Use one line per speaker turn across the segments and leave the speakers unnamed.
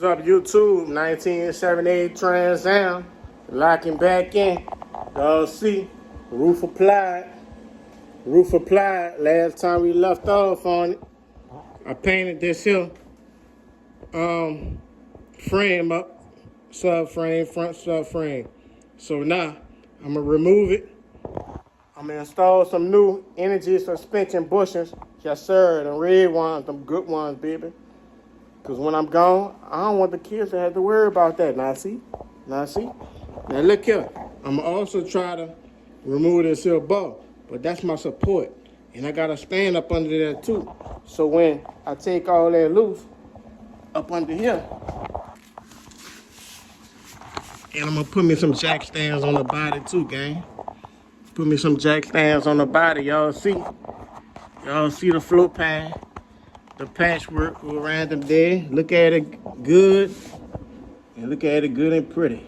What's up, YouTube? 1978 Trans Am. Locking back in. Y'all see, roof applied. Roof applied. Last time we left off on it, I painted this here frame up, subframe, front subframe. So now I'm gonna remove it. I'm gonna install some new energy suspension bushings. Yes, sir. The red ones, them good ones, baby. Because when I'm gone, I don't want the kids to have to worry about that. Now see? Now look here. I'm also try to remove this here bar. But that's my support. And I got a stand up under there too. So when I take all that loose up under here, and I'm gonna put me some jack stands on the body too, gang. Put me some jack stands on the body. Y'all see? Y'all see the floor pan? The patchwork go around them there. Look at it good. And look at it good and pretty.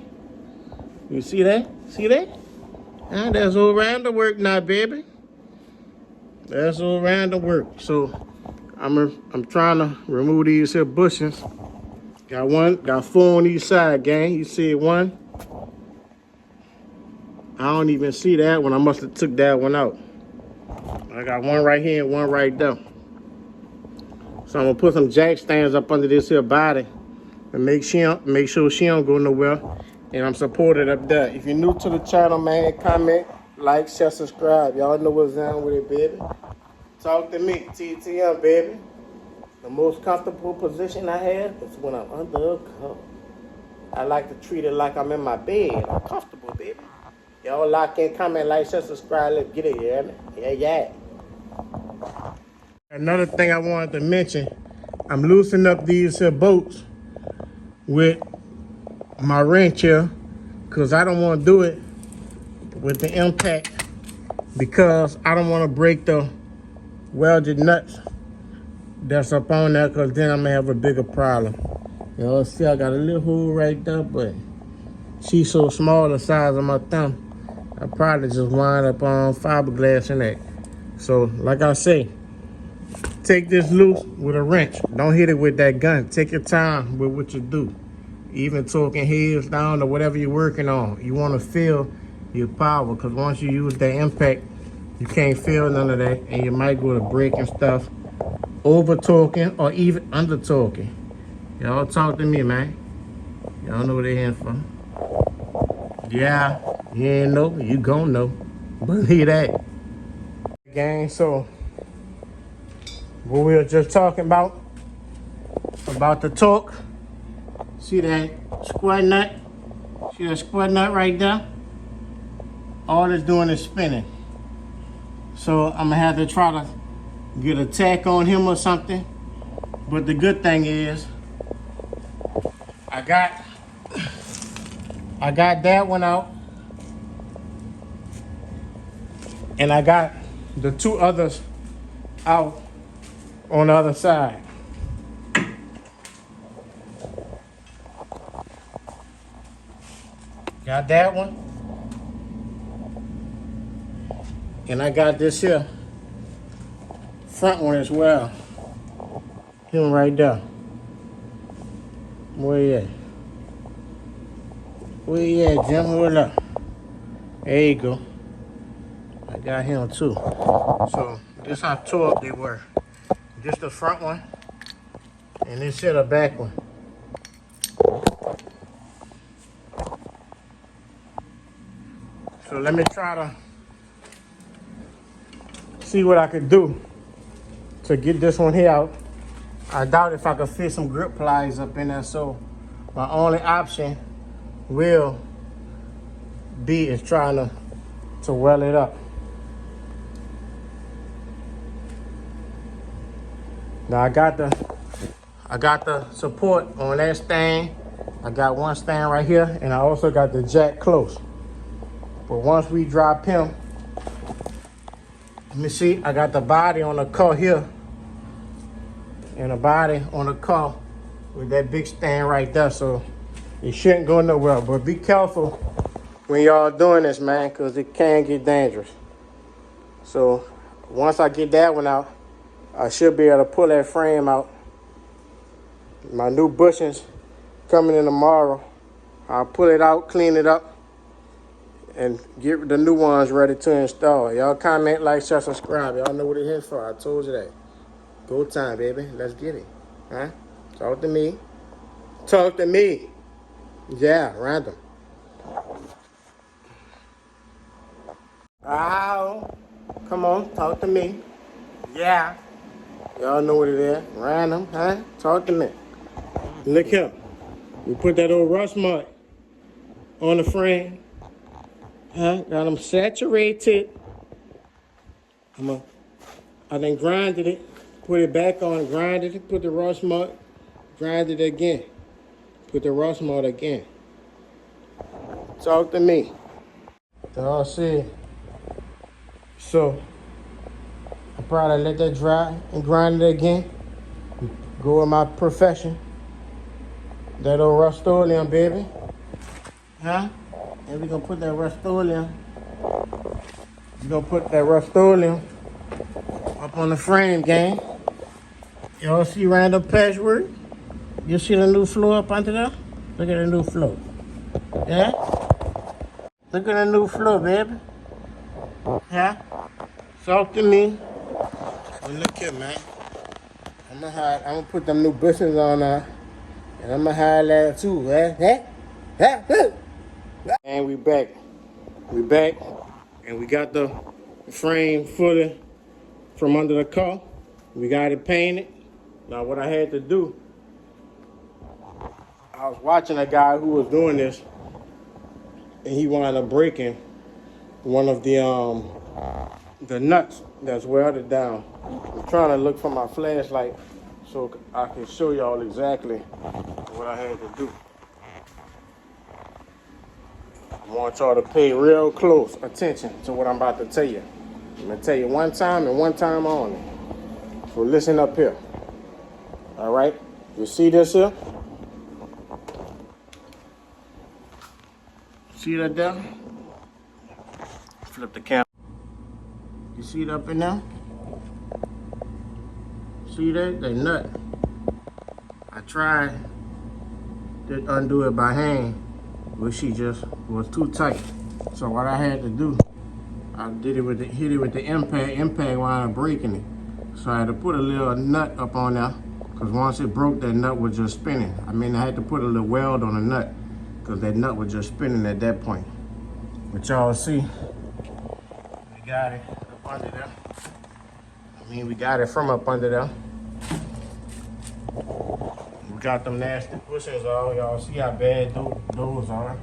You see that? See that? And that's all around the work now, baby. That's all around the work. So I'm trying to remove these here bushings. Got four on each side, gang. You see one? I don't even see that one. I must have took that one out. I got one right here and one right there. So I'm gonna put some jack stands up under this here body and make sure she don't go nowhere. And I'm supported up there. If you're new to the channel, man, comment, like, share, subscribe. Y'all know what's down with it, baby. Talk to me, TTM, baby. The most comfortable position I have is when I'm under a cover. I like to treat it like I'm in my bed. I'm comfortable, baby. Y'all lock in, comment, like, share, subscribe. Let's get it, yeah, man. Yeah. Another thing I wanted to mention, I'm loosening up these here bolts with my wrench here because I don't want to do it with the impact because I don't want to break the welded nuts that's up on there because then I'm going to have a bigger problem. Y'all see I got a little hole right there, but she's so small the size of my thumb, I probably just wind up on fiberglass in that. So like I say, take this loose with a wrench. Don't hit it with that gun. Take your time with what you do. Even torquing heads down or whatever you're working on. You want to feel your power because once you use that impact, you can't feel none of that and you might go to breaking stuff, over torquing or even under torquing. Y'all talk to me, man. Y'all know what they're here for. Yeah, you ain't know, you gon' know. Believe that. Gang, so what we were just talking about the torque. See that square nut? See that square nut right there? All it's doing is spinning. So I'm gonna have to try to get a tack on him or something. But the good thing is, I got that one out. And I got the two others out on the other side. Got that one. And I got this here front one as well. Him right there. Where you at? Where you at, Jim? Hold up. There you go. I got him too. So this how torque they were. This the front one, and this here the back one. So let me try to see what I could do to get this one here out. I doubt if I could fit some grip pliers up in there, so my only option will be is trying to weld it up. Now I got the support on that stand. I got one stand right here, and I also got the jack close. But once we drop him, let me see, I got the body on the car here, and the body on the car with that big stand right there, so it shouldn't go nowhere. But be careful when y'all doing this, man, because it can get dangerous. So once I get that one out, I should be able to pull that frame out. My new bushings coming in tomorrow. I'll pull it out, clean it up, and get the new ones ready to install. Y'all comment, like, share, subscribe. Y'all know what it is for. I told you that. Go time, baby. Let's get it. Huh? Talk to me. Talk to me. Yeah, random. Ow. Come on, talk to me. Yeah. Y'all know what it is. Random, huh? Talk to me. Look here. We put that old rust mud on the frame. Huh? Got them saturated. I then grinded it. Put it back on, grinded it, put the rust mud, grinded it again. Put the rust mud again. Talk to me. Y'all see. So, I probably let that dry and grind it again. Go with my profession. That old Rust-Oleum, baby. Huh? And we're gonna put that Rust-Oleum. We're gonna put that Rust-Oleum up on the frame, gang. Y'all see random patchwork? You see the new floor up under there? Look at the new floor. Yeah? Look at the new floor, baby. Yeah? Talk to me. Well, look here, man. I'm gonna put them new bushings on there. And I'm gonna hide that too, And we back. We back. And we got the frame footed from under the car. We got it painted. Now what I had to do, I was watching a guy who was doing this, and he wound up breaking one of the nuts that's welded down. I'm trying to look for my flashlight so I can show y'all exactly what I had to do. I want y'all to pay real close attention to what I'm about to tell you. I'm gonna tell you one time and one time only. So listen up here. All right, you see this here? See that there? Flip the camera. You see it up in there? See that? The nut. I tried to undo it by hand, but she just was too tight. So what I had to do, I did it with hit it with the impact. Impact wound up breaking it. So I had to put a little nut up on there, because once it broke, that nut was just spinning. I mean, I had to put a little weld on the nut, because that nut was just spinning at that point. But y'all see, we got it up under there. I mean, we got it from up under there. We got them nasty bushings on. Y'all see how bad those are.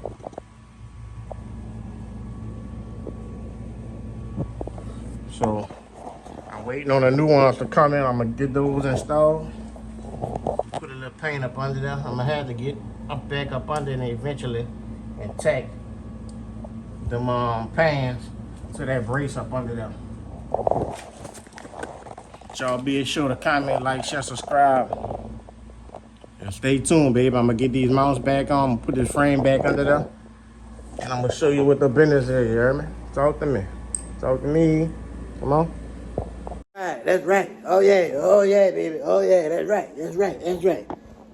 So, I'm waiting on the new ones to come in. I'm gonna get those installed. Put a little paint up under there. I'm gonna have to get back up under and eventually and tack them pans to that brace up under there. Y'all be sure to comment, like, share, subscribe. And stay tuned, babe. I'm gonna get these mounts back on. I'm gonna put this frame back under there. And I'm gonna show you what the business is, you hear me? Talk to me. Talk to me. Come on. All right, that's right. Oh yeah, baby. Oh yeah, that's right. That's right. That's right.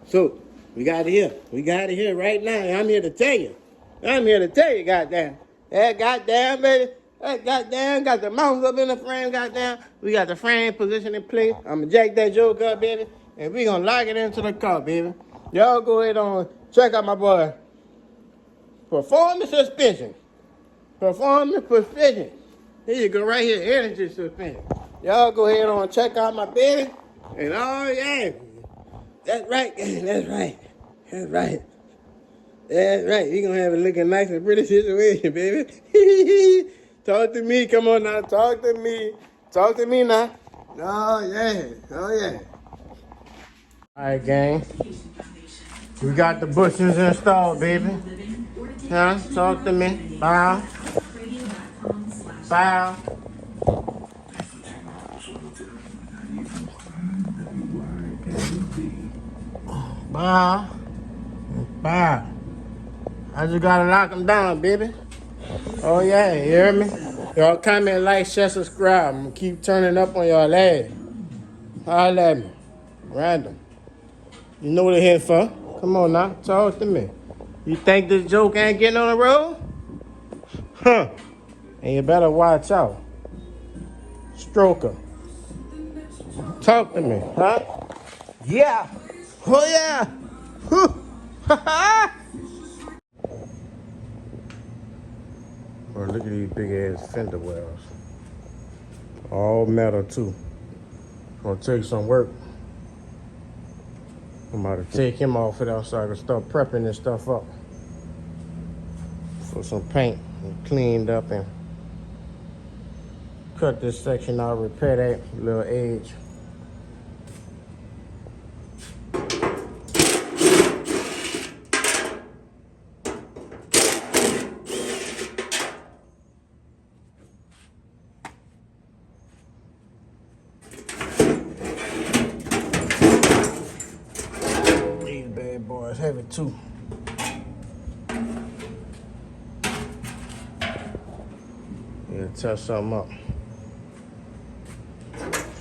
So, we got it here. We got it here right now. I'm here to tell you. I'm here to tell you, goddamn. That goddamn, baby. That goddamn got the mounts up in the frame, goddamn. We got the frame position in place. I'm gonna jack that joke up, baby. And we gonna lock it into the car, baby. Y'all go ahead on, check out my boy. Performance suspension. Performance suspension. Here you go, right here, energy suspension. Y'all go ahead on, check out my baby. And oh yeah, that's right, that's right, that's right. That's right, we gonna have it looking nice and pretty situation, baby. Talk to me, come on now, talk to me. Talk to me now. Oh yeah, oh yeah. All right, gang. We got the bushings installed, baby. Huh? Talk to me. Bow. Bow. Bow. Bow. I just gotta lock them down, baby. Oh yeah, you hear me? Y'all comment, like, share, subscribe. I'm gonna keep turning up on y'all ass. Holla at me. Random. You know what they're here for. Come on now, talk to me. You think this joke ain't getting on the road? Huh. And you better watch out. Stroker. Talk to me, huh? Yeah. Oh yeah. Whew. Ha ha. Bro, look at these big ass fender wells. All metal too. Gonna take some work. I'm about to take him off of there so I can start prepping this stuff up for some paint and cleaned up and cut this section out, repair that little edge. These bad boys heavy too. Yeah, touch something up.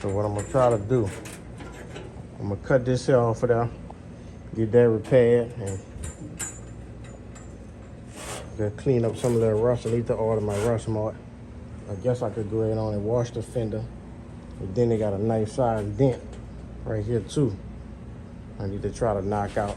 So what I'm gonna try to do, I'm gonna cut this here off of there, get that repaired, and then clean up some of the rust. I need to order my rust mark. I guess I could go ahead on and wash the fender. But then they got a nice size dent right here too. I need to try to knock out.